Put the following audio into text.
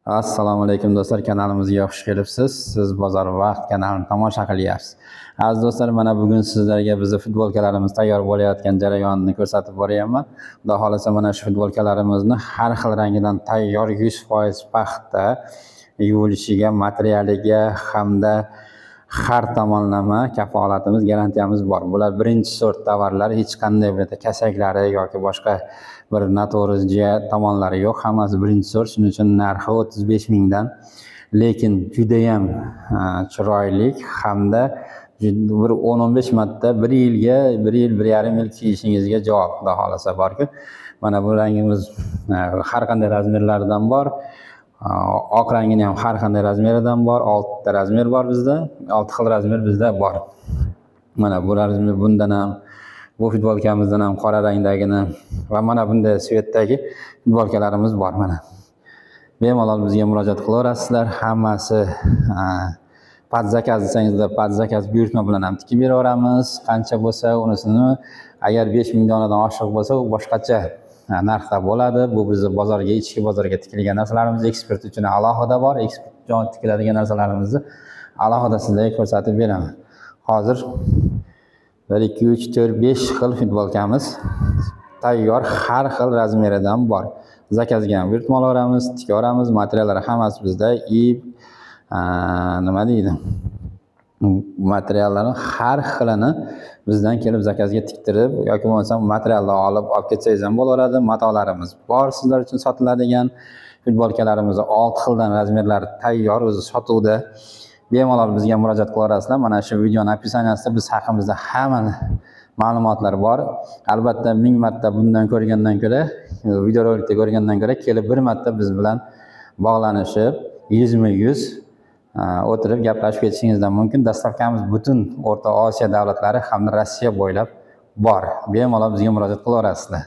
Assalomu alaykum do'stlar, kanalimizga xush kelibsiz. Siz Bozor Vaqt kanalini tomosha qilyapsiz. Aziz do'stlar, mana bugun sizlarga bizning futbolkalarimiz tayyor bo'layotgan jarayonni ko'rsatib boryapman. Xudo xolasa mana shu futbolkalarimizni har xil rangidan tayyor 100% paxta yuvilishiga, materialiga hamda har tomonlama kafolatimiz, garantiyamiz bor. Bular birinchi sort tovarlar, hech qanday kasaklari yoki boshqa bir noto'g'ri tomonlari yo'q. Hammasi birinchi sort, shuning uchun narxi 35 mingdan. Lekin juda ham chiroyli hamda bir 10-15 marta 1 yilga, 1,5 yil kiyishingizga javob xudo xolasa borku. Mana bu rangimiz har qanday razmerlardan bor. Oq rangini ham har qanday razmeridan bor. 6 ta razmer bor bizda. 6 xil razmer bizda bor. Mana bu razmer bundan ham, bu futbolkamizdan ham qora rangdagini va mana bunday svetdagi futbolkalarimiz bor mana. Bemalol bizga murojaat qilaverasizlar. Hammasi pad zakaz desangizda pad zakaz buyurtma bilan ham tikib beraveramiz. Qancha bo'lsa unisini, agar 5 ming donadan oshiq bo'lsa u boshqacha narxda bo'ladi. Bu bizning bozorga, ichki bozorga tikilgan narsalarimiz eksport uchun alohida bor. Eksport uchun tikiladigan narsalarimizni alohida sizlarga ko'rsatib beraman. Hozir 1 2 3 4 5 xil futbolkamiz tayyor, har xil razmeridan bor. Zakazga ham buyurtma olaveramiz, tikaveramiz. Materiallari hammasi bizda. Nima deydi? Materiallarni har xilini bizdan kelib zakazga tiktirib yoki bo'lmasa materialni olib ketsangiz ham bo'laveradi. Matolarimiz bor sizlar uchun sotiladigan. Futbolkalarimiz 6 xildan razmerlari tayyor, o'zi sotuvda. Bemalol bizga murojaat qilaverasizlar. Mana shu videoning opisiyanasida biz haqimizda hamma ma'lumotlar bor. Albatta 1000 marta bundan ko'rgandan ko'ra, videorolikda ko'rgandan ko'ra kelib bir marta biz bilan bog'lanishib, yuzma-yuz o'tirib gaplashib ketishingizdan mumkin. Dastavkamiz butun O'rta Osiyo davlatlari hamda Rossiya bo'ylab bor. Bemalol bizga murojaat qilaverasizlar.